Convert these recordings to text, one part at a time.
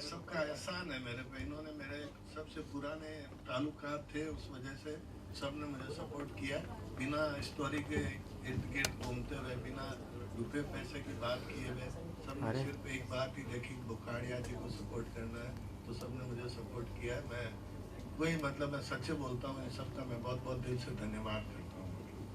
सबका एहसान है मेरे पे। इन्होंने मेरे सबसे पुराने ताल्लुकात थे, उस वजह से सबने मुझे सपोर्ट किया। बिना स्टोरी के इर्द गिर्द घूमते हुए, बिना रुपये पैसे की बात किए हुए, सबने सिर्फ एक बात ही देखी, बोकाड़िया जी को सपोर्ट करना है, तो सबने मुझे सपोर्ट किया। मैं वही मतलब मैं सच्चे बोलता हूँ, इन सबका मैं बहुत बहुत दिल से धन्यवाद करता हूँ।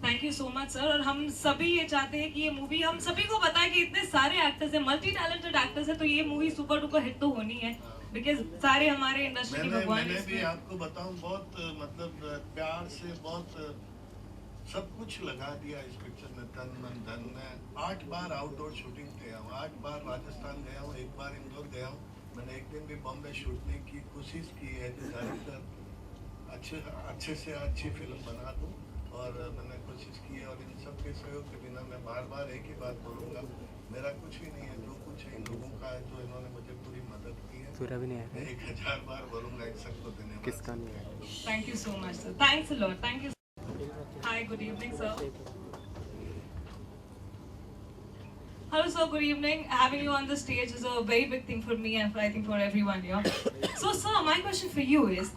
Thank you so much sir. और हम सभी ये चाहते हैं कि ये मूवी हम सभी को बताए कि इतने सारे एक्टर्स हैं, मल्टी टैलेंटेड एक्टर्स हैं, तो ये मूवी सुपर डुपर हिट तो होनी है, बिकॉज सारे हमारे इंडस्ट्री के भगवान हैं। मैंने भी आपको बताऊं, बहुत मतलब प्यार से बहुत सब कुछ लगा दिया इस पिक्चर में, तन मन धन। मैं 8 बार आउटडोर शूटिंग गया हूँ, 8 बार राजस्थान गया हूँ, 1 बार इंदौर गया हूँ। मैंने एक दिन भी बॉम्बे शूटिंग की कोशिश की है कि डायरेक्टर अच्छे से अच्छी फिल्म बना दूँ, और मैंने कोशिश की है। और इन सब के सहयोग के बिना मैं बार बार एक ही बात बोलूँगा, मेरा कुछ भी नहीं है, जो कुछ है इन लोगों का है, जो इन्होंने मुझे पूरी मदद की है। पूरा भी नहीं है, 1000 बार बोलूँगा इन सबको धन्यवाद। किसका नहीं है। Thank you so much sir, thanks a lot, thank you. Hi, good evening sir. Hello sir, good evening. Having you on the stage is a very big thing for me and I think for everyone here. So sir, my question for you is,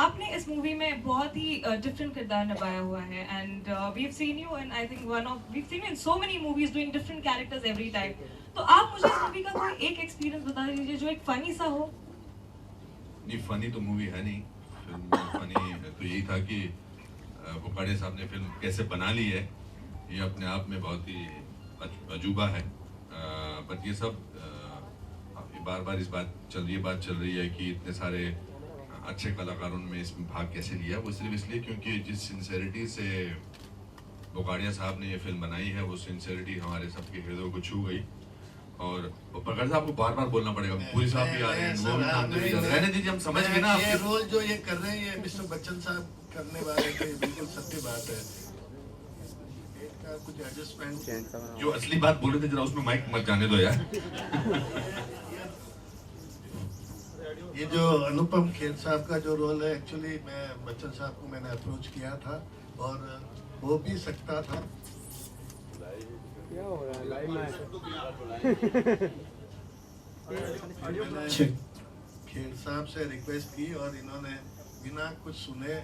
आपने इस movie में बहुत ही different किरदार निभाया हुआ है, and we've seen you and I think we've seen you in so many movies doing different characters every time. तो आप मुझे इस मूवी का कोई एक एक्सपीरियंस बता दीजिए जो एक फनी सा हो। नहीं, फनी तो मूवी है नहीं, फिल्म फनी तो यही था कि बोकाड़िया साहब ने फिल्म कैसे बना ली है, ये अपने आप में बहुत ही अजूबा है। बट ये सब बार बार इस बात चल रही है कि इतने सारे अच्छे कलाकारों ने इसमें भाग कैसे लिया। वो सिर्फ इसलिए क्योंकि जिस सिंसेरिटी से बोकाड़िया साहब ने ये फिल्म बनाई है, वो सिंसेरिटी हमारे सबके हृदय को छू गई। और प्रकाश साहब को बार बार बोलना पड़ेगा, पूरी साहब भी आ रहे हैं, वो भी नाम दे रहने दीजिए, हम समझ गए ना। ये रोल जो ये कर रहे हैं, ये मिस्टर बच्चन साहब करने वाले थे, बिल्कुल सत्य बात है। कुछ एडजस्टमेंट, जो असली बात बोल रहे थे जरा उसमें माइक मत जाने दो यार। ये जो अनुपम खेर साहब का जो रोल है, एक्चुअली मैं बच्चन साहब को मैंने अप्रोच किया था और हो भी सकता था। क्या हो रहा है लाइव में? खेर साहब से रिक्वेस्ट की और इन्होंने बिना कुछ सुने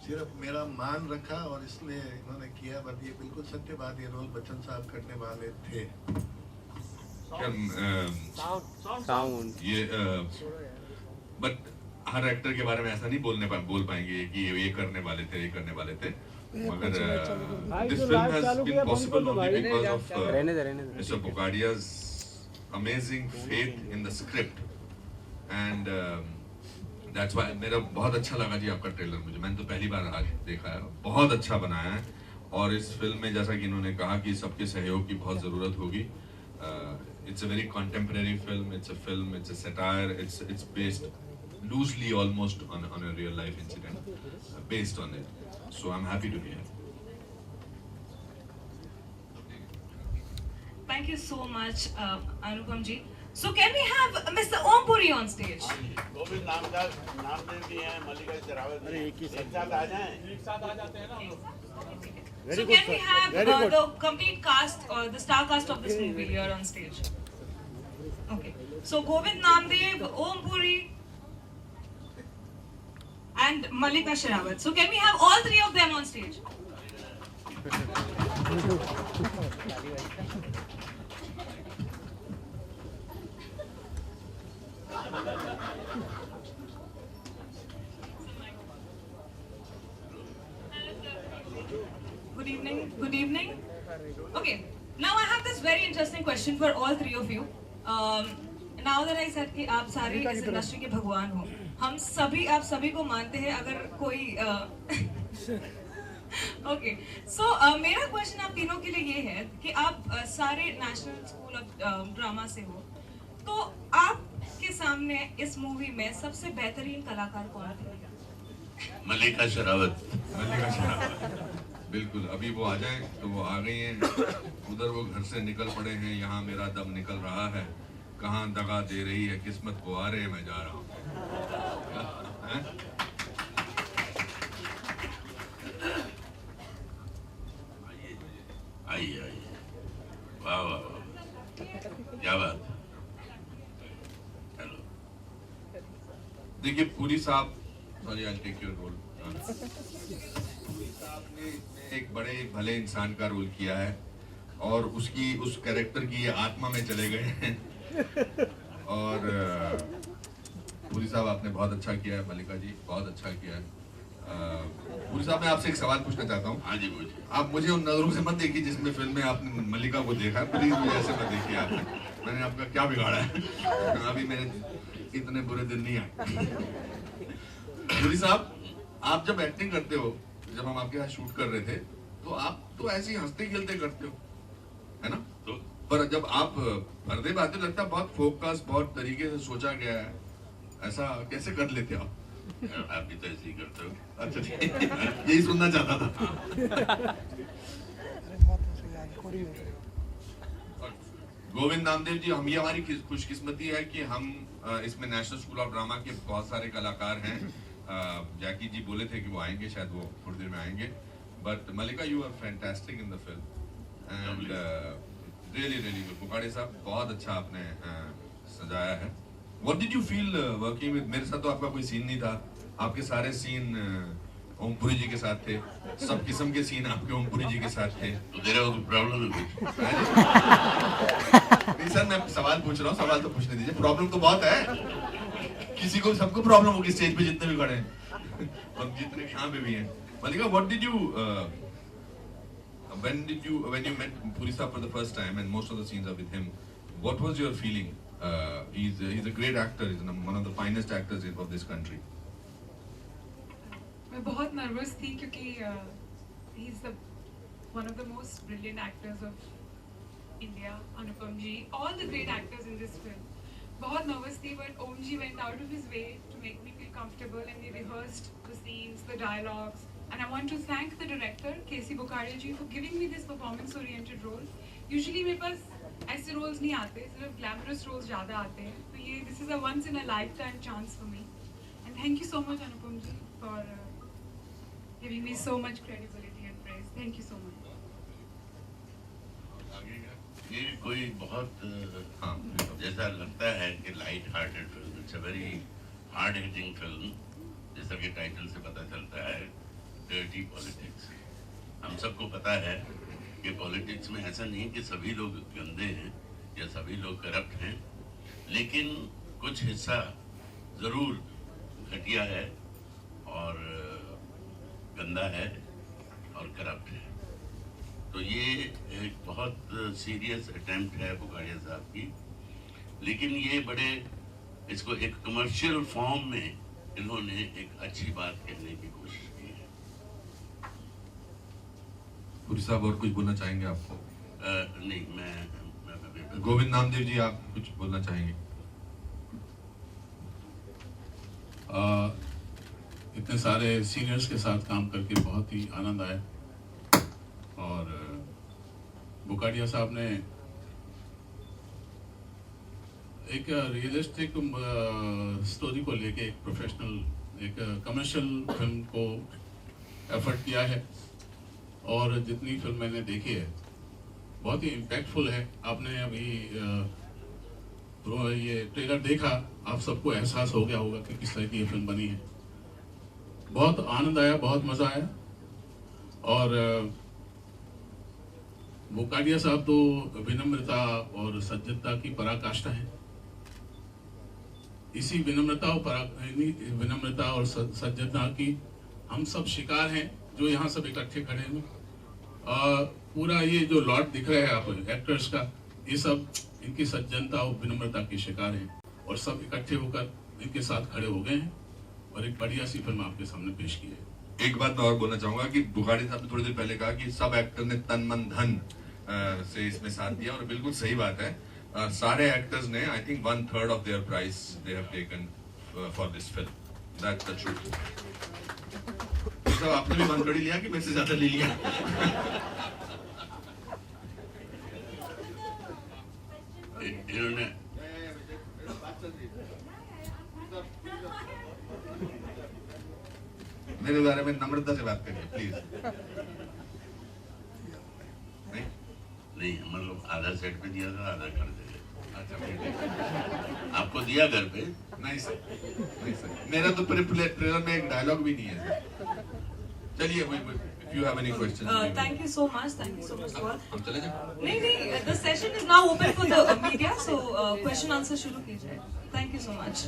सिर्फ मेरा मान रखा और इसलिए इन्होंने किया। बट ये बिल्कुल सत्य बात, ये रोल बच्चन साहब करने वाले थे। साउंड ये बट हर एक्टर के बारे में ऐसा नहीं बोल पाएंगे कि ये करने वाले थे, मगर this film has been possible only because of mister Bokadia's amazing faith in the script and that's why मेरा बहुत अच्छा लगा जी आपका ट्रेलर। मैंने तो पहली बार आज देखा है, बहुत अच्छा बनाया है। और इस फिल्म में जैसा कि इन्होंने कहा कि सबके सहयोग की बहुत ज़रूरत होगी। It's a very contemporary film. It's a satire. It's based loosely almost on a real life incident, based on it. So I'm happy to hear. Thank you so much, Anupam ji. So can we have Mr. Om Puri on stage? Govind Namdev ji हैं, मल्लिका शेरावत एक साथ आ जाते हैं ना हम लोग। So can we have the complete cast or the star cast of this movie here on stage? Okay. So Govind Namdev, Om Puri, and Mallika Sherawat. So can we have all three of them on stage? Good evening. Good evening. Okay. Now I have this very interesting question for all three of you. Now that I said कि आप सारे इस industry के भगवान हो, हम सभी आप सभी को मानते हैं। अगर कोई ओके, सो मेरा क्वेश्चन आप तीनों के लिए ये है कि आप सारे नेशनल स्कूल ऑफ ड्रामा से हो, तो आपके सामने इस मूवी में सबसे बेहतरीन कलाकार कौन थे? मल्लिका शेरावत बिल्कुल। अभी वो आ जाएं तो वो आ गई हैं। उधर वो घर से निकल पड़े हैं, यहाँ मेरा दम निकल रहा है। कहाँ दगा दे रही है किस्मत को, आ रहे मैं जा रहा हूँ। आइए वाह वाह वाह, क्या बात। हेलो देखिए पुरी साहब, sorry I take your role. Puri साहब ने इसमें एक बड़े भले इंसान का रोल किया है और उसकी उस कैरेक्टर की ये आत्मा में चले गए हैं। और पुरी साहब आपने बहुत अच्छा किया है, मल्लिका जी बहुत अच्छा किया है। पुरी साहब मैं आपसे एक सवाल पूछना चाहता हूँ। हाँ जी पूछिए। आप मुझे उन नजरों से मत देखिए जिसमें फिल्म में आपने मल्लिका को देखा है, प्लीज मुझे ऐसे मत देखिए। आपने मैंने आपका क्या बिगाड़ा है? अभी मेरे इतने बुरे दिन नहीं आए। पुरी साहब आप जब एक्टिंग करते हो, जब हम आपके यहाँ शूट कर रहे थे तो आप तो ऐसे ही हंसते खेलते करते हो, है ना? तो पर जब आप पर्दे पे आते लगता है बहुत फोकस, बहुत तरीके से सोचा गया है। ऐसा कैसे कर लेते आप? आप भी तो ऐसे ही करते हो। अच्छा ठीक है, यही सुनना चाहता था। गोविंद नामदेव जी, हम ये हमारी खुशकिस्मती है कि हम इसमें नेशनल स्कूल ऑफ ड्रामा के बहुत सारे कलाकार हैं। जैकी जी बोले थे कि वो आएंगे, शायद वो थोड़ी देर में आएंगे। But Mallika you are fantastic in the film and really really good. Bukhari साहब बहुत अच्छा आपने सजाया है। What did you feel working with? मेरे साथ तो आपका कोई सीन नहीं था, आपके सारे सीन ओमपुरी जी के साथ थे, सब किस्म के सीन आपके ओमपुरी जी के साथ थे। तो तेरा कोई प्रॉब्लम है कुछ? नहीं सर, मैं सवाल पूछ रहा हूँ, सवाल तो पूछने दीजिए। प्रॉब्लम तो बहुत है, किसी को सबको प्रॉब्लम होगी स्टेज पे जितने भी खड़े हैं और जितने यहाँ पे भी हैं। मल्लिका, what did you when you met Puri Saab for the first time and most of the scenes are with him, what was your feeling? He's a great actor, he's one of the finest actors of this country. मैं बहुत nervous थी क्योंकि he is one of the most brilliant actors of India, Anupam ji, all the great actors in this film. बहुत nervous थी, but Om ji went out of his way to make me feel comfortable and we rehearsed the scenes, the dialogues. And I want to thank the director, K.C. Bukharia ji, for giving me this performance-oriented role. Usually मेरे पास ऐसे roles नहीं आते, सिर्फ glamorous roles ज़्यादा आते हैं. तो ये this is a once-in-a-lifetime chance for me. And thank you so much, Anupam ji, for giving me so much credibility and praise. Thank you so much. ये कोई बहुत जैसा लगता है कि light hearted film, it's a very hard hitting film, जैसा कि title से पता चलता है, डर्टी पॉलिटिक्स। हम सबको पता है कि पॉलिटिक्स में ऐसा नहीं कि सभी लोग गंदे हैं या सभी लोग करप्ट हैं, लेकिन कुछ हिस्सा ज़रूर घटिया है और गंदा है और करप्ट है। तो ये एक बहुत सीरियस अटेम्प्ट है बुखाड़िया साहब की, लेकिन ये बड़े इसको एक कमर्शियल फॉर्म में इन्होंने एक अच्छी बात कहने की कोशिश की है। पुरी साहब और कुछ बोलना चाहेंगे आपको? नहीं, मैं गोविंद नामदेव जी, आप कुछ बोलना चाहेंगे? इतने सारे सीनियर्स के साथ काम करके बहुत ही आनंद आया और बुखाड़िया साहब ने एक रियलिस्टिक स्टोरी को लेके एक प्रोफेशनल एक कमर्शियल फिल्म को एफर्ट किया है और जितनी फिल्म मैंने देखी है बहुत ही इम्पैक्टफुल है। आपने अभी ये ट्रेलर देखा, आप सबको एहसास हो गया होगा कि किस तरह की ये फिल्म बनी है। बहुत आनंद आया, बहुत मज़ा आया और बुखाड़िया साहब तो विनम्रता और सज्जनता की पराकाष्ठा है। इसी विनम्रता और सज्जनता की हम सब शिकार हैं जो यहाँ सब इकट्ठे खड़े हैं। पूरा ये जो लॉट दिख रहा है आप एक्टर्स का, ये सब इनकी सज्जनता और विनम्रता के शिकार हैं और सब इकट्ठे होकर इनके साथ खड़े हो गए हैं और एक बढ़िया सी फिल्म आपके सामने पेश की है। एक बात मैं और बोलना चाहूंगा कि बुखाड़ी साहब ने थोड़ी देर पहले कहा कि सब एक्टर ने तन मन धन से इसमें साथ दिया और बिल्कुल सही बात है। सारे एक्टर्स ने I think 1/3 of their price they have taken for this film, that's the truth. तो आपने भी 1/3 लिया कि मेरे से ज्यादा ले लिया? इन्होंने मेरे बारे में नम्रता से बात करिए प्लीज। नहीं, हम लोग आधा सेट पे दिया था, आधा घर दे। अच्छा, आपको दिया घर पे, नहीं सर, नहीं सर, मेरा तो ट्रेलर में एक डायलॉग भी नहीं है। चलिए, if you have any questions, Thank you so much. Thank you so much for. हम चले जाएं? नहीं, the session is now open for the media, so question answer शुरू कीजिए. Thank you so much.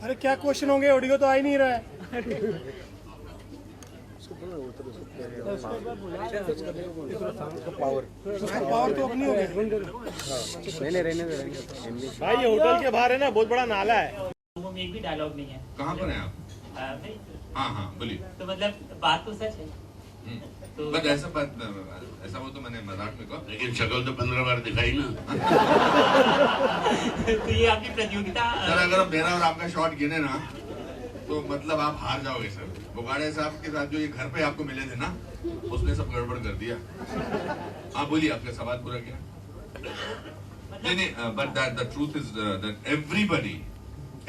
अरे क्या क्वेश्चन होंगे, ऑडियो तो आ ही नहीं रहा है। पावर तो अपनी हो गई। रहने दे। भाई ये होटल के बाहर है ना, बहुत बड़ा नाला है। वो में एक भी डायलॉग नहीं है। कहाँ पर हैं आप? भाई हाँ, बोलिए। तो मतलब बात तो सच है। तो बट ऐसा वो तो मैंने मजाक में कहा, लेकिन शक्ल तो 15 बार दिखाई ना। तो ये आपकी प्रतियोगिता सर, अगर मेरा और आपका शॉट गिने ना, तो मतलब आप हार जाओगे सर। बोगाड़े साहब के साथ जो ये घर पे आपको मिले थे ना, उसने सब गड़बड़ कर दिया। हाँ बोलिए, आपका सवाल पूरा किया। नहीं, but the truth is that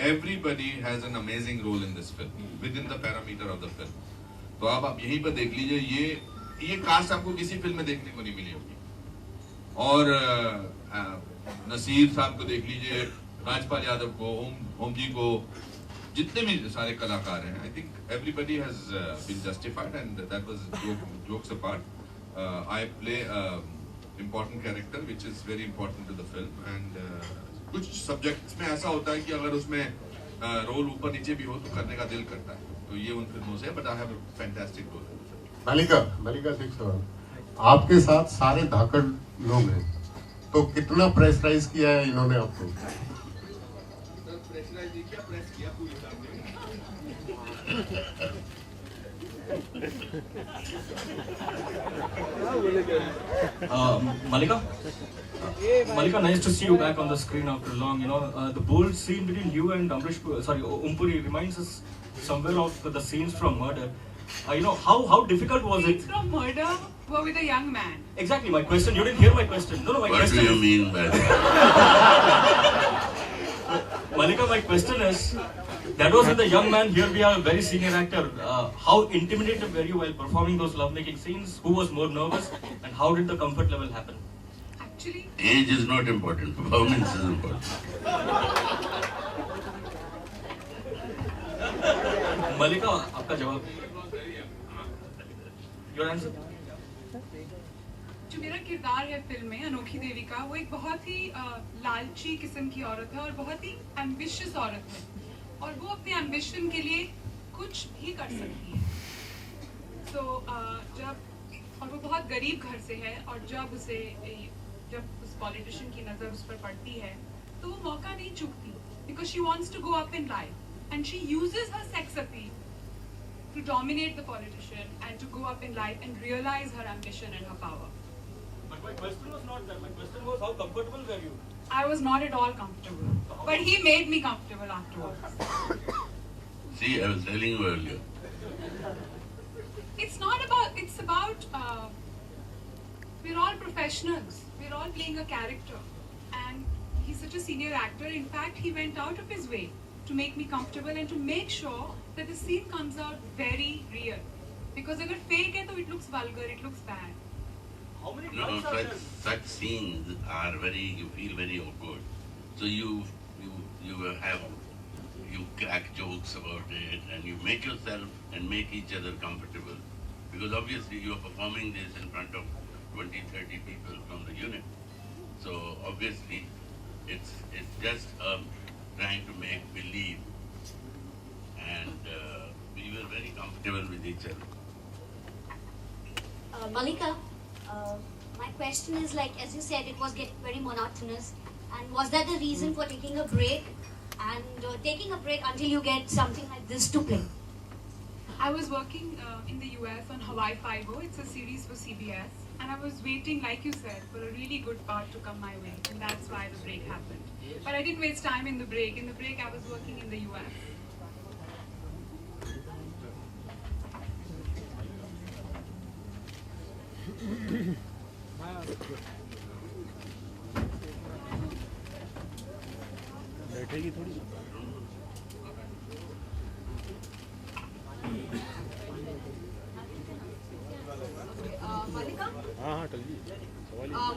everybody has an amazing role in this film within the parameter of the film. तो आप यहीं पर देख लीजिए, ये कास्ट आपको किसी फिल्म में देखने को नहीं मिली होगी। और नसीर साहब को देख लीजिए, राजपाल यादव को, ओम जी को, जितने भी सारे कलाकार हैं, I think everybody has been justified and that was jokes apart. I play important character which is very important to the film एंड कुछ सब्जेक्ट्स में ऐसा होता है कि अगर उसमें रोल ऊपर नीचे भी हो तो करने का दिल करता है, तो ये उन फिल्मों से। But I have a fantastic role. Malika Singh sir, आपके साथ सारे धाकड़ लोग हैं, तो कितना प्रेशराइज किया है इन्होंने आपको? Mallika, nice to see you back on the screen after long. You know, the bold scene between you and Puri reminds us somewhere of the scenes from Murder. You know, how difficult was it? Scenes from Murder were with a young man. Exactly, my question. You didn't hear my question. No, my question. What do you mean by that? Mallika, my question is, that was with a young man. Here we are, a very senior actor. How intimidated were you while performing those lovemaking scenes? Who was more nervous, and how did the comfort level happen? Actually, Age is not important. Performance is important. Mallika, आपका जवाब. Your answer. जो मेरा किरदार है film में अनोखी देवी का, वो एक बहुत ही लालची किस्म की औरत है और बहुत ही एम्बिशियस औरत है, और वो अपने एम्बिशन के लिए कुछ भी कर सकती है। तो और वो बहुत गरीब घर से है, और जब उस पॉलिटिशियन की नजर उस पर पड़ती है तो वो मौका नहीं चूकती, because she wants to go up in life and she uses her sex appeal to dominate the politician and to go up in life and realize her ambition and her power. But my question was not that. My question was, how comfortable were you? I was not at all comfortable, but he made me comfortable afterwards. See, I was telling you earlier. It's not about, it's about, we're all professionals. We're all playing a character. And he's such a senior actor. In fact, he went out of his way to make me comfortable and to make sure that the scene comes out very real. Because if it's fake, it looks vulgar, it looks bad. How many No, times are there? such scenes are you feel very awkward. So you crack jokes about it and you make yourself and make each other comfortable. Because obviously you are performing this in front of 20-30 people from the unit. So obviously it's just trying to make believe. And we were very comfortable with each other. Mallika, my question is, like, as you said, it was getting very monotonous. And was that the reason for taking a break? And taking a break until you get something like this to play? I was working in the US on Hawaii Five-0. It's a series for CBS. And I was waiting, like you said, for a really good part to come my way. And that's why the break happened. But I didn't waste time in the break. In the break, I was working in the US. बैठेगी थोड़ी। Mallika? हाँ टल जी।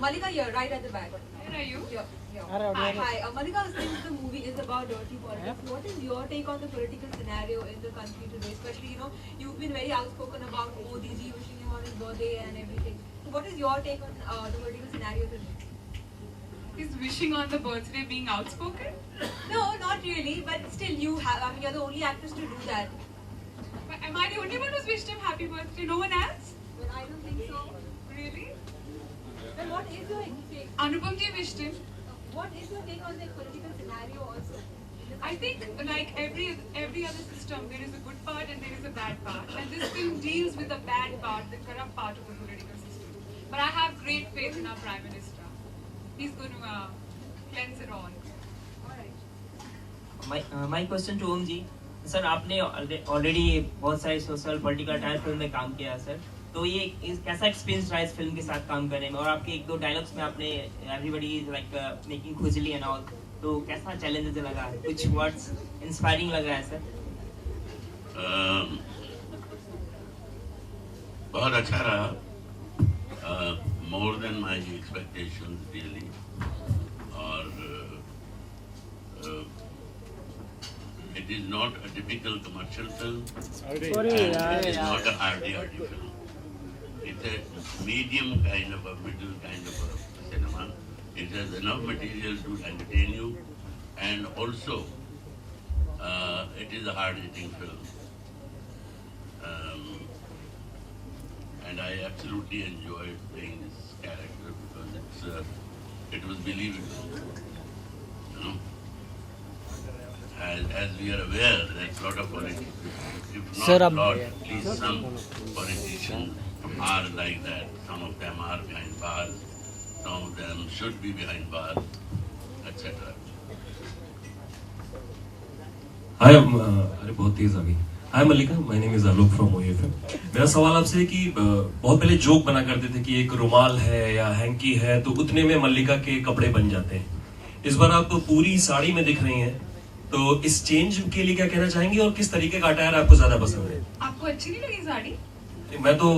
Mallika, Mallika here, right at the back. Where are you? Yeah. Hi. Mallika, since the movie is about dirty politics, what is your take on the political scenario in the country today? Especially, you've been very outspoken about Modi ji wishing him on his birthday and everything. So what is your take on the political scenario today? Is wishing on the birthday being outspoken? No, not really, but still you're the only actress to do that. But am I the only one who's wished him happy birthday? No one else? Well, I don't think so. Really? Then what is your take? Anupam ji wished him. What is your take on the political scenario also? I think like every other system, there is a good part and there is a bad part. And this film deals with the bad part, the corrupt part of the political system. But I have great faith in our Prime Minister. He's going to cleanse it all. My question to Om ji, sir आपने already बहुत सारे social political attire film में काम किया है sir, तो ये कैसा एक्सपीरियंस रहा इस फिल्म के साथ काम करने में, और आपके एक दो डायलॉग्स में आपने एवरीबॉडी इज लाइक मेकिंग खुजली एंड ऑल, तो कैसा चैलेंज लगा है, कुछ वर्ड्स इंस्पायरिंग लग रहा है सर? बहुत अच्छा रहा, more than my expectations really, और it is not a typical commercial film, and it is not a arty film. It's a medium kind of a middle kind of a cinema. It has enough material to entertain you, and also it is a hard-hitting film. And I absolutely enjoyed playing this character because it was believable. As we are aware, there's a lot of politics. If not a lot, at least some politicians are like that. Some of them are behind bars, some of them should be behind bars, etc. Hi, अरे बहुत तेज आ गई. Hi Mallika, my name is Alok from OFM. मेरा सवाल आपसे है कि बहुत पहले जोक बना करते थे कि एक रुमाल है या हैंकी है तो उतने में मल्लिका के कपड़े बन जाते हैं. इस बार आप पूरी साड़ी में दिख रही हैं, तो इस चेंज के लिए क्या कहना चाहेंगे और किस तरीके का अटायर आपको ज्यादा पसंद है? आपको अच्छी नहीं लगी साड़ी? मैं तो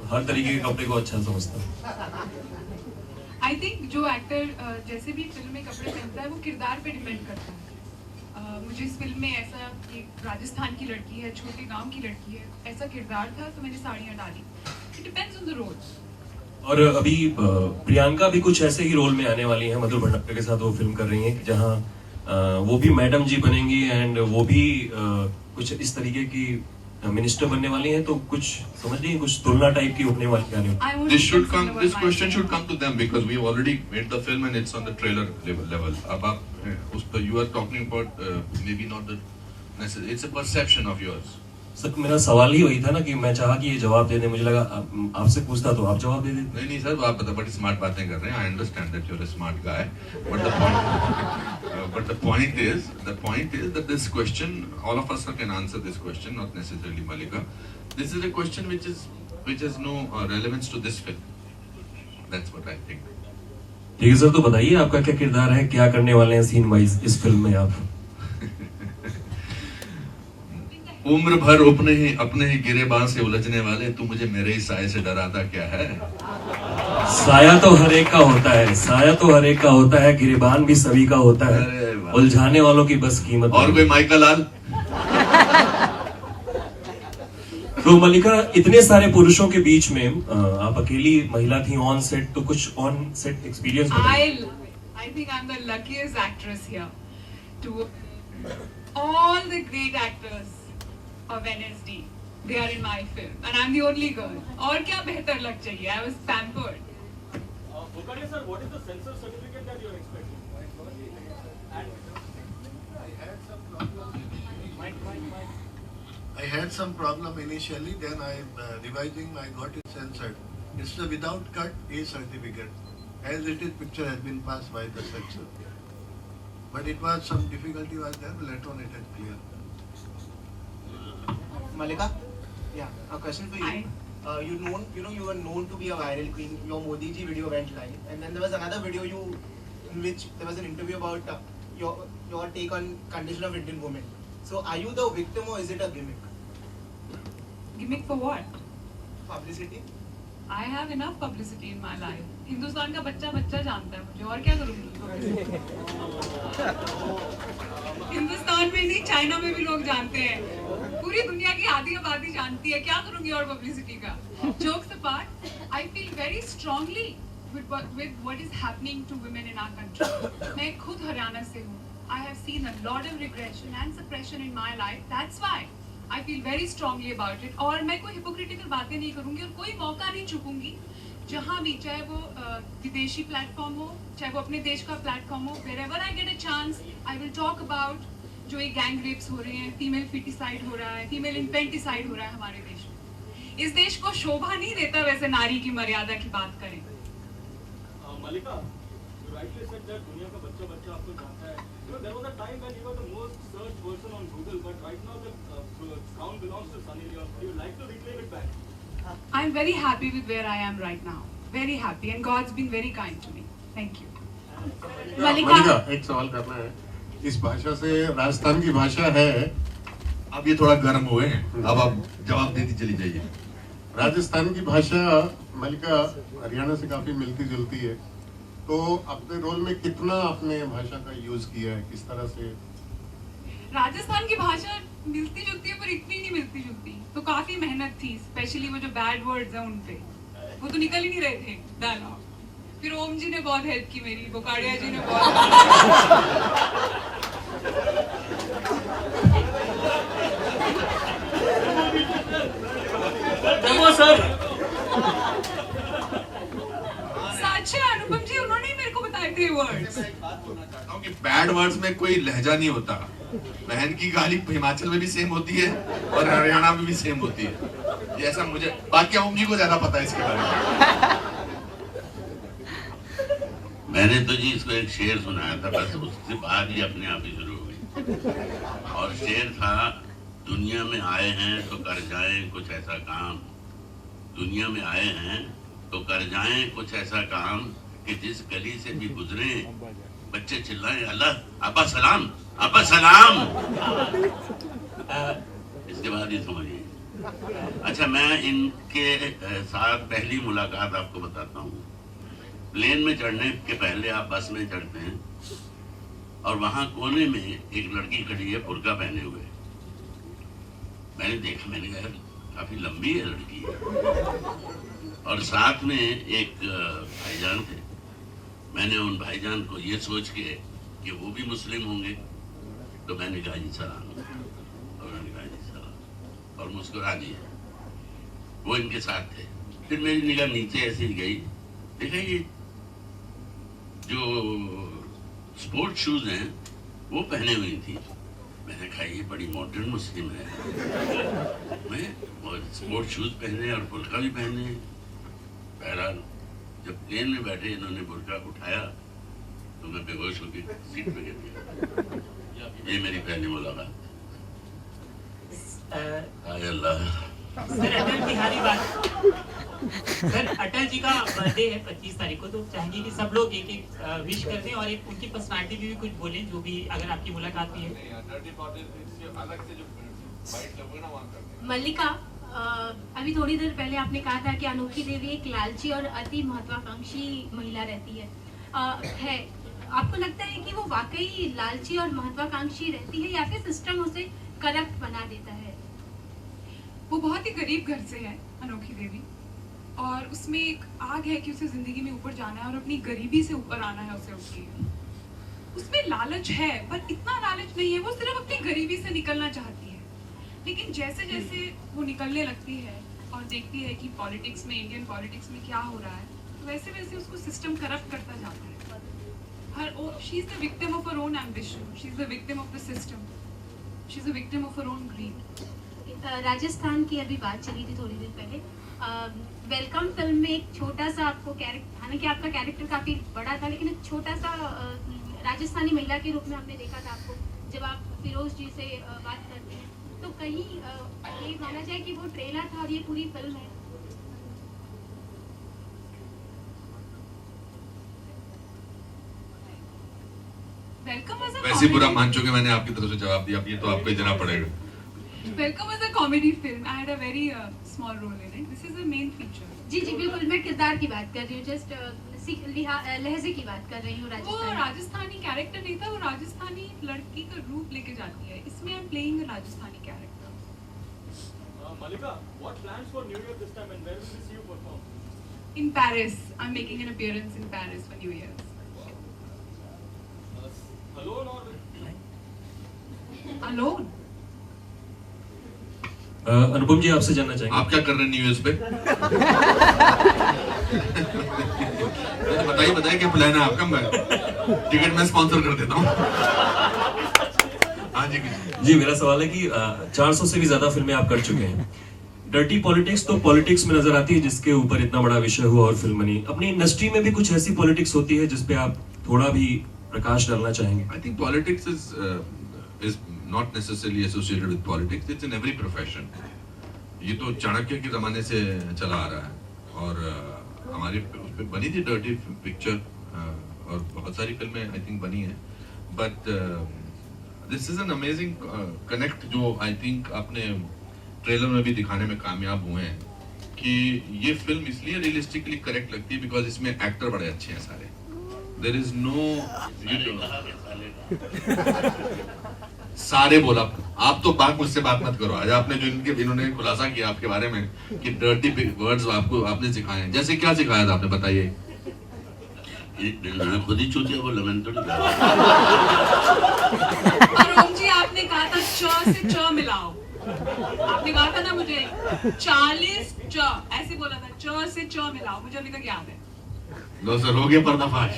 हर तरीके के कपड़े को अच्छा समझता हूँ. आई थिंक जो एक्टर जैसे भी फिल्म में कपड़े पहनता है वो किरदार पे डिपेंड करता है. मुझे इस फिल्म में ऐसा एक राजस्थान की लड़की है, छोटे गांव की लड़की है, ऐसा किरदार था तो मैंने साड़ियाँ डाली. It depends on the role. और अभी प्रियंका भी कुछ ऐसे ही रोल में आने वाली है, मधुर भंडार के साथ वो फिल्म कर रही है जहाँ वो भी मैडम जी बनेंगी एंड वो भी कुछ इस तरीके की मिनिस्टर बनने वाली हैं, तो कुछ समझ लीजिए कुछ तुलना टाइप की उठने वाली है. This question should come to them because we already made the film and it's on the trailer level. अब आप उस पर you are talking about maybe not the necessary, it's a perception of yours. Sir मेरा सवाल ही वही था ना कि मैं चाहा कि ये जवाब दे दे, मुझे लगा आपसे पूछता तो आप जवाब दे देते. नहीं सर, आप बड़ी स्मार्ट बातें कर रहे हैं. I understand that you're a smart guy, but the point is that this question, all of us can answer this question, not necessarily Mallika. This is a question which has no relevance to this film. That's what I think. ठीक है sir, तो बताइए आपका क्या किरदार है, क्या करने वाले हैं सीन वाइज इस फिल्म में आप? उम्र भर अपने ही गिरेबान से उलझने वाले तू मुझे मेरे ही साये से डराता क्या है? साया तो हर एक का होता है, साया तो हर एक का होता है, गिरेबान भी सभी का होता है, उलझाने वालों की बस कीमत. और कोई माइका लाल? तो मल्लिका, इतने सारे पुरुषों के बीच में आप अकेली महिला थी ऑन सेट, तो कुछ ऑन सेट एक्सपीरियंस बताइए. I think I'm the luckiest actress here. To all the great actors of NSD, they are in my film, and I'm the only girl. और क्या बेहतर लग चाहिए? I was pampered. Sir, what is the censor certificate that you're expecting? I had some problem initially, then I revising, I got it censored. It's the without cut A certificate. As it is, picture has been passed by the censor. But it was some difficulty was there. Later on, it is clear. Mallika, yeah, a question for you. You were known to be a viral queen. Your Modi ji video went live, and then there was another video in which there was an interview about your take on condition of Indian women. So, are you the victim or is it a gimmick? Gimmick for what? Publicity. I have enough publicity in my life. Hindustan का बच्चा बच्चा जानता है मुझे, और क्या करूँगी। हिंदुस्तान में नहीं, चाइना में भी लोग जानते हैं, पूरी दुनिया की आधी आबादी जानती है, क्या करूँगी और पब्लिसिटी का। Jokes apart, I feel very strongly with what is happening to women in our country. मैं खुद हरियाणा से हूँ। I have seen a lot of regression and suppression in my life. That's why I feel very strongly about it. और मैं कोई hypocritical बातें नहीं करूँगी और कोई मौका नहीं चूकूंगी, जहाँ भी, चाहे वो विदेशी प्लेटफॉर्म हो, चाहे वो अपने देश का प्लेटफॉर्म हो, wherever I get a chance, I will talk about जो ये गैंग रेप्स हो रहे हैं, फीमेल फिटिसाइड हो रहा है, फीमेल इन्फेंटिसाइड हो रहा है हमारे देश में। इस देश को शोभा नहीं देता वैसे नारी की मर्यादा की बात करें। मलिका, you rightly said that दुनिया का बच्चा बच्चा आपको जानता है। You know, there was a time when you were the most searched person on Google, but right now the crown belongs to Sunny Leon. Would you like to reclaim it back? I'm very happy with where I am right now. Very happy, and God's been very kind to me. Thank you. मलिका, एक सवाल करना है। इस भाषा से, राजस्थान की भाषा है, अब ये थोड़ा गर्म हुए हैं, अब आप जवाब देती चली जाइए। राजस्थान की भाषा मलिका हरियाणा से काफी मिलती जुलती है, तो अपने रोल में कितना आपने भाषा का यूज किया है, किस तरह से? राजस्थान की भाषा मिलती जुलती है, पर इतनी नहीं मिलती जुलती, तो काफी मेहनत थी, स्पेशली वो जो बैड वर्ड्स हैं उन पे, वो तो निकल ही नहीं रहे थे डायलॉग। फिर ओम जी ने बहुत हेल्प की मेरी, बोकाड़िया जी ने बहुत सच है अनुपम जी, उन्होंने ही मेरे को बताए थे वर्ड्स। कि बैड वर्ड्स में कोई लहजा नहीं होता। बहन की गाली हिमाचल में भी सेम होती है और हरियाणा में भी सेम होती है, ये ऐसा मुझे, बाकी ओम जी को ज्यादा पता है इसके बारे में। मैंने तो जी इसको एक शेर सुनाया था, बस उसके बाद ही अपने आप ही शुरू हो गई। और शेर था, दुनिया में आए हैं तो कर जाएं कुछ ऐसा काम, दुनिया में आए हैं तो कर जाएं कुछ ऐसा काम कि जिस गली से भी गुजरे बच्चे चिल्लाएं अल्लाह अब्बा सलाम, अब्बा सलाम। इसके बाद ही समझिए। अच्छा, मैं इनके साथ पहली मुलाकात आपको बताता हूँ। प्लेन में चढ़ने के पहले आप बस में चढ़ते हैं और वहां कोने में एक लड़की खड़ी है बुर्का पहने हुए। मैंने देखा, मैंने कहा काफी लंबी है लड़की, और साथ में एक भाईजान थे। मैंने उन भाईजान को ये सोच के कि वो भी मुस्लिम होंगे, तो मैंने कहा जी सलाम, और मैंने कहा जी सलाम, और मुस्कुरा दिया। वो इनके साथ थे। फिर मेरी निगाह नीचे ऐसे ही गई, देखा ये जो स्पोर्ट शूज हैं वो पहने हुई थी। मैंने कहा ये बड़ी मॉडर्न मुस्लिम है, मैं स्पोर्ट शूज पहने और बुर्का भी पहने। बहरहाल जब प्लेन में बैठे इन्होंने बुर्का उठाया तो मैं बेहोश होकर सीट पे गिर गया। ये मेरी पहली मुलाकात। हाय अल्लाह। सर अटल बिहारी सर अटल जी का बर्थडे है 25 तारीख को, तो चाहेंगे कि सब लोग एक एक विश कर दें और एक उनकी पर्सनालिटी भी कुछ बोलें, जो भी अगर आपकी मुलाकात भी है। मल्लिका, अभी थोड़ी देर पहले आपने कहा था कि अनोखी देवी एक लालची और अति महत्वाकांक्षी महिला रहती है। आपको लगता है कि वो वाकई लालची और महत्वाकांक्षी रहती है या फिर सिस्टम उसे करप्ट बना देता है? वो बहुत ही गरीब घर से है अनोखी देवी, और उसमें एक आग है कि उसे जिंदगी में ऊपर जाना है और अपनी गरीबी से ऊपर आना है उसे उसकी। उसमें लालच है, पर इतना लालच नहीं है, वो सिर्फ अपनी गरीबी से निकलना चाहती है। लेकिन जैसे जैसे वो निकलने लगती है और देखती है कि पॉलिटिक्स में, इंडियन पॉलिटिक्स में क्या हो रहा है, तो वैसे वैसे उसको सिस्टम करप्ट करता जाता है। She is the victim of her own ambition, she is the victim of the system, she is the victim of her own greed. Rajasthan की अभी बात चली थी थोड़ी देर पहले। वेलकम फिल्म में एक छोटा सा आपको कैरेक्टर, हालांकि आपका कैरेक्टर काफी बड़ा था, लेकिन एक छोटा सा राजस्थानी महिला के रूप में हमने देखा था आपको, जब आप फिरोज जी से बात करते हैं, तो कहीं ये माना जाए कि वो ट्रेलर था और ये पूरी फिल्म है? वैसे बुरा मान चुके, मैंने आपकी तरफ से जवाब दिया, अब ये तो आपको देना पड़ेगा। Welcome was a comedy film. I had a very small role in it. This is the main feature. जी जी बिल्कुल, मैं किरदार की बात कर रही हूँ। जस्ट लहजे की बात कर रही हूँ। वो राजस्थानी कैरेक्टर नहीं था, वो राजस्थानी लड़की का रूप लेके जाती है, इसमें I am playing a Rajasthani character. Mallika, what plans for New Year this time and where will we see you perform? In Paris, I'm making an appearance in Paris for New Year's. Alone or Alone? अनुपम जी आपसे जानना चाहेंगे आप क्या कर रहे हैं new year पे? बताइए क्या प्लान है आपका? मैं टिकट में स्पॉन्सर कर देता हूँ। हाँ जी मेरा सवाल है कि 400 से भी ज्यादा फिल्में आप कर चुके हैं। डर्टी पॉलिटिक्स तो पॉलिटिक्स में नजर आती है जिसके ऊपर इतना बड़ा विषय हुआ और फिल्म बनी। अपनी इंडस्ट्री में भी कुछ ऐसी पॉलिटिक्स होती है जिसपे आप थोड़ा भी प्रकाश डालना चाहेंगे? I think politics is not necessarily associated with politics. It's in every profession. ये तो चाणक्य के जमाने से चला आ रहा है और हमारी उस पे बनी थी डर्टी पिक्चर और बहुत सारी फिल्में आई थिंक बनी हैं। But this is an amazing connect जो आई थिंक आपने ट्रेलर में भी दिखाने में कामयाब हुए हैं कि ये फिल्म इसलिए रियलिस्टिकली करेक्ट लगती है बिकॉज इसमें एक्टर बड़े अच्छे हैं सारे। देयर इज नो सारे बोला आप तो मुझसे बात मत करो। आज आपने जो इन्होंने खुलासा किया आपके बारे में कि डर्टी वर्ड्स आपने सिखाए हैं, जैसे क्या सिखाया था आपने बताइए? खुद ही चूतिया बोला, मैंने तो नहीं और जी आपने कहा था च से च मिलाओ, आपने कहा था ना मुझे 40 च ऐसे बोला था, च से च मिलाओ, मुझे अभी तक याद है। लो सर हो गया पर्दाफाश।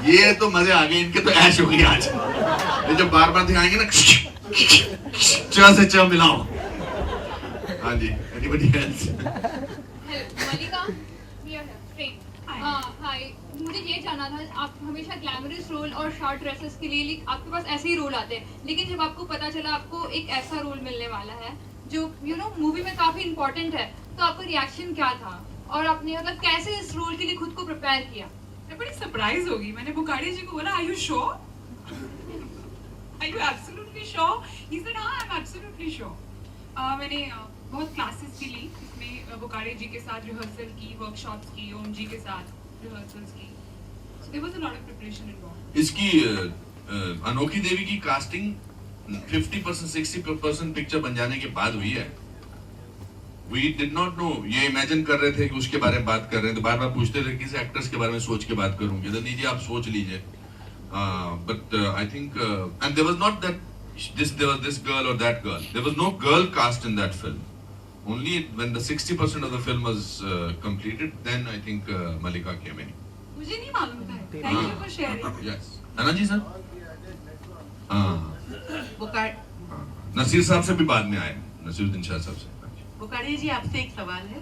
ये तो मजे आ गए, इनके तो ऐश हो गई आज। ये जब बार बार दिखाएंगे ना च से च मिलाओ। हाँ जी anybody else? मलिका हाय, मुझे ये जानना था, आप हमेशा ग्लैमरस रोल और शॉर्ट ड्रेसेस के लिए आपके पास ऐसे ही रोल आते हैं, लेकिन जब आपको पता चला आपको एक ऐसा रोल मिलने वाला है जो मूवी में काफी इम्पोर्टेंट है, तो आपका रिएक्शन क्या था और आपने मतलब कैसे इस रोल के लिए खुद को प्रिपेयर किया? मैं बड़ी सरप्राइज होगी। मैंने बुखारी जी को बोला are you sure, are you absolutely sure? He said हां आई एम एब्सोल्युटली श्योर। मैंने बहुत क्लासेस भी ली, इसमें बुखारी जी के साथ रिहर्सल की, वर्कशॉप्स की, ओम जी के साथ रिहर्सल्स की, so there was a lot of preparation involved. इसकी अनोखी देवी की कास्टिंग 50% 60% पिक्चर बन जाने के बाद हुई है। We did not know, ये इमेजिन कर रहे थे कि उसके बारे में बात कर रहे हैं तो बार बार पूछते थे किसी एक्टर्स के बारे में सोच के बात करूंगी, तो लीजिए आप सोच लीजिए। But I think and there was not that there was this girl or that girl, there was no girl cast in that film. Only when the 60% of the film was completed, then I think Mallika came in. मुझे नहीं मालूम था। Thank you for sharing. Yes. है ना जी sir? Naseer साहब से भी बाद में आए, नसीरुद्दीन शाह साहब से। बुखारी जी आपसे एक सवाल है,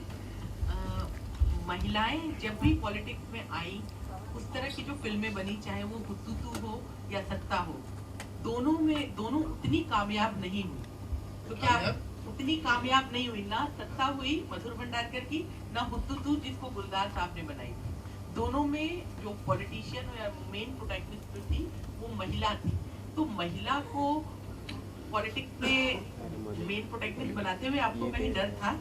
महिलाएं जब भी पॉलिटिक्स में आई उस तरह की जो फिल्में बनी, चाहे वो हुतुतु हो या सत्ता हो, दोनों उतनी कामयाब नहीं हुई। तो क्या उतनी कामयाब नहीं हुई? ना सत्ता हुई मधुर भंडारकर की, ना हुतुतु जिसको गुलजार साहब ने बनाई थी। दोनों में जो पॉलिटिशियन या मेन प्रोटैगनिस्ट थी वो महिला थी। तो महिला को पॉलिटिक्स में मेन प्रोटैगनिस्ट बनाते हुए आपको कहीं डर था?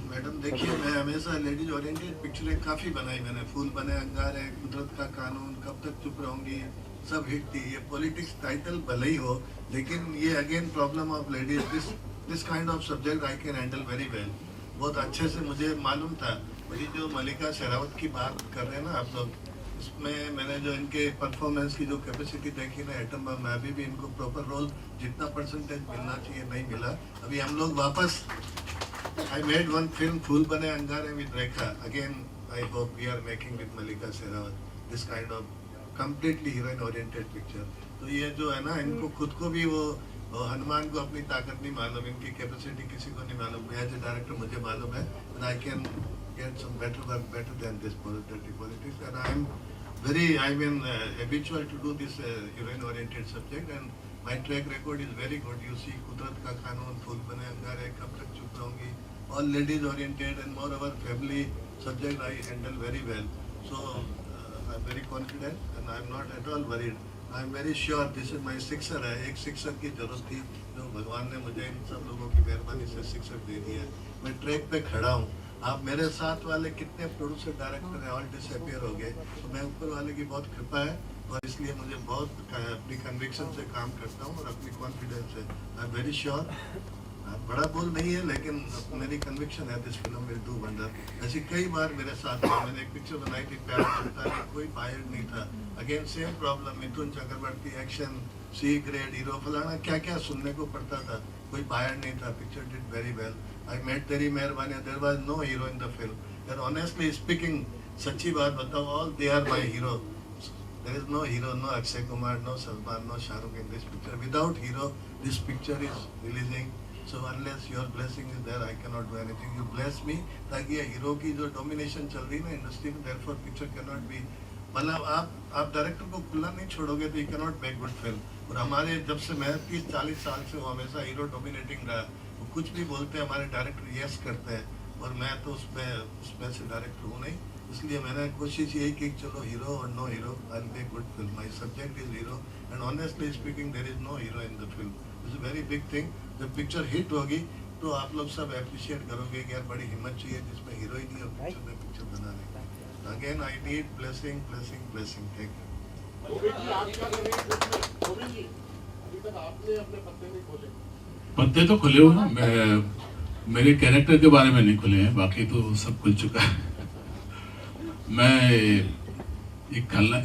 मैडम देखिए, मैं हमेशा लेडीज ओरिएंटेड पिक्चरें काफ़ी बनाई मैंने। फूल बने अंगारे, कुदरत का कानून, कब तक चुप रहूंगी, सब हिट थी। ये पॉलिटिक्स टाइटल भले ही हो, लेकिन ये again problem of ladies, this kind of subject I can handle very well. बहुत अच्छे से मुझे मालूम था। मेरी जो मल्लिका शेरावत की बात कर रहे हैं ना आप लोग, इसमें मैंने जो इनके परफॉर्मेंस की जो कैपेसिटी देखी ना एटम बम में, अभी भी इनको प्रॉपर रोल जितना परसेंटेज मिलना चाहिए नहीं मिला। अभी हम लोग वापस I made one film, फूल बने अंगारे with Rekha. Again, I hope we are making with Mallika Sherawat this kind of completely heroine-oriented picture. तो ये जो है ना, इनको खुद को भी वो हनुमान को अपनी ताकत नहीं मालूम, इनकी कैपेसिटी किसी को नहीं मालूम। मैं एज ए डायरेक्टर मुझे मालूम है, and I can get some better work better than this dirty politics. And I've been habitual to do this heroine-oriented subject, and my track record is very good. You see, कुदरत का कानून, फूल बने अंगारे, कब तक चुप रहूंगी, all ladies oriented, and moreover family subject I handle very well. So I'm very confident, and I'm not at all worried. I'm very sure this is my sixer है। एक सिक्सर की जरूरत थी, जो भगवान ने मुझे इन सब लोगों की मेहरबानी से सिक्सर दे दिया है। मैं ट्रैक पे खड़ा हूँ। आप मेरे साथ वाले कितने प्रोड्यूसर डायरेक्टर हैं, ऑल डिसअपियर हो गए। तो मैं ऊपर वाले की बहुत कृपा है और इसलिए मुझे बहुत अपनी कन्विक्शन से काम करता हूँ और अपनी कॉन्फिडेंस है। आई एम वेरी श्योर, बड़ा बोल नहीं है लेकिन मेरी कन्विक्शन है this film will do wonder. ऐसी कई बार मेरे साथ है। मैंने एक पिक्चर बनाई थी प्यार करता है, कोई बायर नहीं था, again same problem, Mithun Chakraborty action, C grade hero, फलाना क्या क्या सुनने को पड़ता था, कोई बायर नहीं था। Picture did very well. I met Teri Meherbani, there was no hero in the film. यार ऑनेस्टली स्पीकिंग, सच्ची बात बताओ, all they are my hero. There is no hero, no Akshay Kumar, no Salman, no Shahrukh in this picture. Without hero this picture is releasing, so unless your blessing is there I can not do anything. You bless me, ताकि ये hero की जो domination चल रही है ना industry में, therefore picture can not be, मतलब आप डायरेक्टर को खुला नहीं छोड़ोगे तो you can not make good film. और हमारे जब से मैं 30-40 साल से हूँ, हमेशा हीरो डोमिनेटिंग रहा। वो कुछ भी बोलते हैं हमारे डायरेक्टर यस करते हैं और मैं तो उसमें से डायरेक्टर हूँ नहीं। इसलिए मैंने कोशिश यही की चलो हीरो और no hero, I will make good film. My subject is hero and honestly speaking there is no hero in the film. It's a very big thing. जब पिक्चर हिट होगी तो आप लोग सब अप्रिशिएट करोगे कि यार बड़ी हिम्मत चाहिए जिसमें हीरो ही नहीं है पिक्चर में पिक्चर बनाने का। Again I need blessing blessing blessing. Thank you. पत्ते तो खुले हुए हैं, मेरे कैरेक्टर के बारे में नहीं खुले हैं, बाकी तो सब खुल चुका है। मैं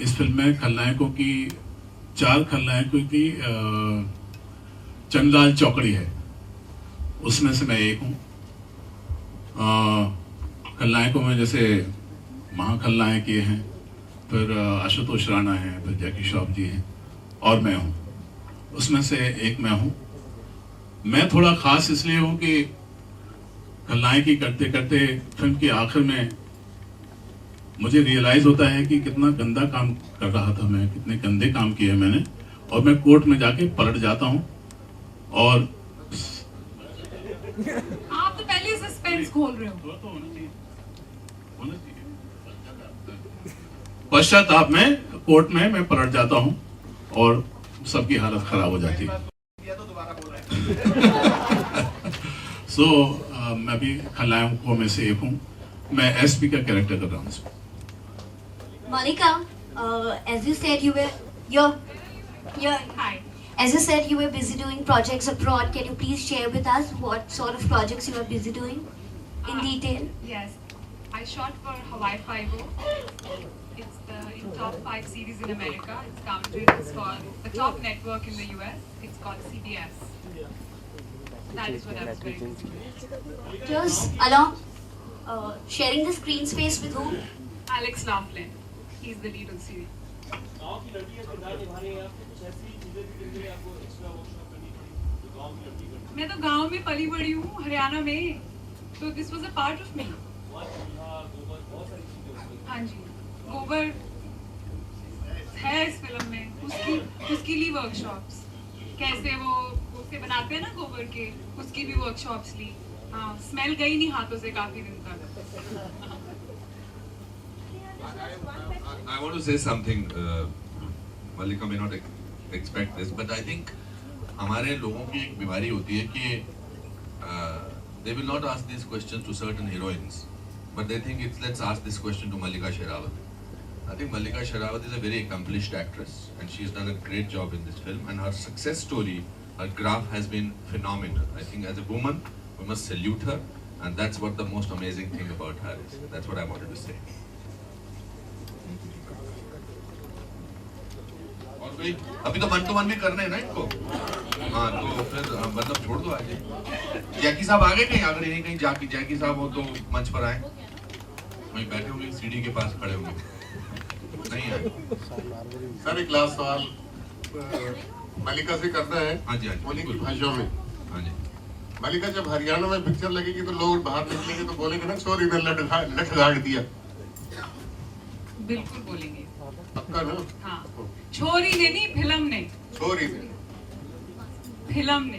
इस फिल्म में खलनायकों की 4 खलनायकों की चंदलाल चौकड़ी है, उसमें से मैं एक हूँ। खलनायकों में जैसे महाखलनायक ये हैं, फिर आशुतोष राणा हैं, फिर जैकी श्रॉफ जी हैं और मैं हूँ, उसमें से एक मैं हूँ। मैं थोड़ा खास इसलिए हूँ कि खलनायकी करते करते फिल्म के आखिर में मुझे रियलाइज होता है कि कितना गंदा काम कर रहा था मैं, कितने गंदे काम किए मैंने, और मैं कोर्ट में जाके पलट जाता हूँ और आप तो पहले सस्पेंस खोल रहे हो। पश्चाताप में कोर्ट में मैं पलट जाता हूँ और सबकी हालत खराब हो जाती है। सो मैं भी खलनायकों में से एक हूँ। मैं एसपी का कैरेक्टर कर रहा हूँ। Mallika, as you said, as you said, you were busy doing projects abroad. Can you please share with us what sort of projects you are busy doing in detail? Yes, I shot for Hawaii Five-0. It's the top 5 series in America. It's counted. It's called the top network in the US. It's called CBS. That is what I was very busy with. Just along, sharing the screen space with whom? Alex Laughlin. He's the lead of the series. मैं तो गांव में पली बड़ी हूँ, हरियाणा में, तो this was a part of me. हाँ जी, गोबर है इस फिल्म में, उसकी ली वर्कशॉप्स, कैसे वो उसके बनाते हैं ना गोबर के, उसकी भी वर्कशॉप्स ली। हाँ, स्मेल गई नहीं हाथों से काफी दिन तक। I want to say something. Mallika may not expect this, but I think हमारे लोगों की एक बीमारी होती है कि they will not ask these questions to certain heroines, but they think let's ask this question to Mallika Sherawat. I think Mallika Sherawat is a very accomplished actress, and she's done a great job in this film. And her success story, her graph has been phenomenal. I think as a woman, we must salute her, and that's what the most amazing thing about her is. That's what I wanted to say. और कोई अभी तो 1-to-1 भी करने हैं ना इनको। हाँ, तो फिर मतलब छोड़ दो आगे। जैकी साहब आगे कहीं, अगर यहीं कहीं जैकी साहब हो तो मंच पर आए। वहीं बैठे होंगे, सीढ़ी के पास खड़े होंगे। नहीं आए। सर एक लास्ट सवाल मल्लिका से करना है। हाँ जी, हाँ जी, बोली की भाषा में। हाँ जी। मल्लिका, जब हरियाणा में पिक्चर लगेगी तो लोग बाहर निकलेंगे तो बोलेंगे ना, सॉरी ने लट गाड़ दिया। बिल्कुल बोलेंगे। पक्का ना? हाँ, छोरी ने नहीं, फिल्म ने। छोरी ने। फिल्म ने।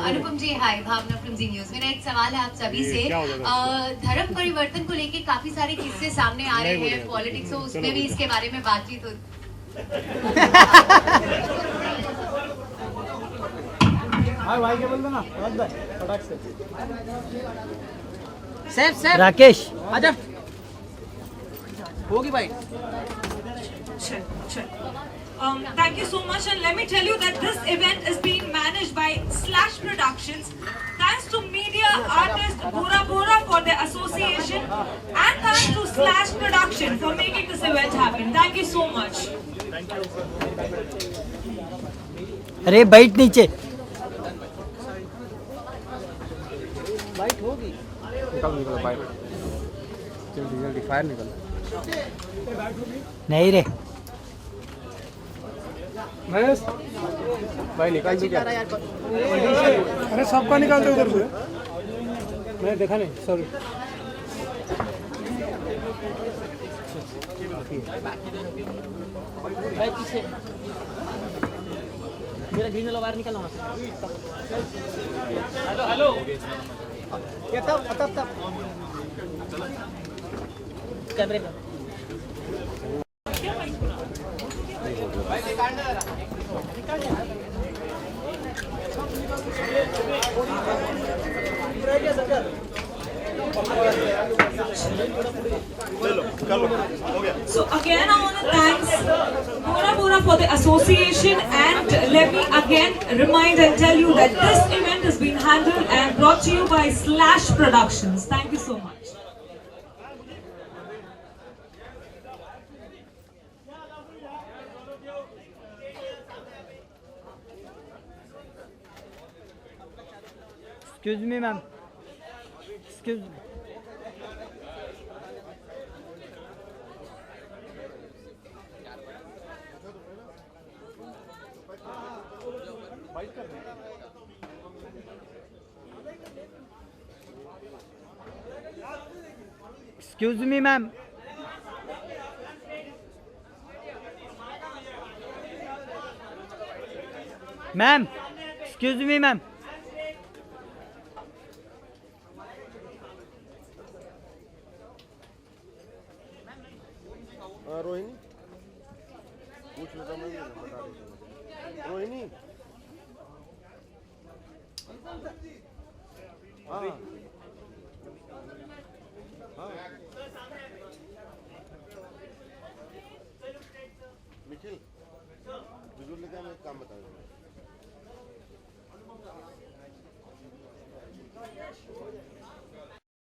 अनुपम जी, हाय, भावना फ्रॉम जी न्यूज़। मेरा एक सवाल है आप सभी से। धर्म परिवर्तन को लेके काफी सारे किस्से सामने आ रहे हैं, पॉलिटिक्स हो, उसमें भी इसके बारे में बातचीत हो। हाँ भाई के बोल दो ना फटाक से सेफ राकेश आजा होगी भाई Thank you so much, and let me tell you that this event is being managed by Slash Productions. Thanks to media artist Bora Bora for their association, and thanks to Slash Production for making this event happen. Thank you so much. अरे बैठ नीचे light होगी निकल बाहर जल्दी जल्दी fire निकल नहीं रे महेश भाई निकाल दो क्या अरे सबका निकालते उधर से मैंने देखा नहीं सॉरी भाई पीछे मेरा ग्रीन वाला वायर निकालना हेलो हेलो ये तब कैमरे पे So again, I want to thank Bora Bora for the association, and let me again remind and tell you that this event has been handled and brought to you by Slash Productions. Thank you so much. Excuse me, ma'am. Excuse me. Excuse me, ma'am. Ma'am. Excuse me, ma'am. Rohini पूछ लेता मैं बता रही रोहिणी हाँ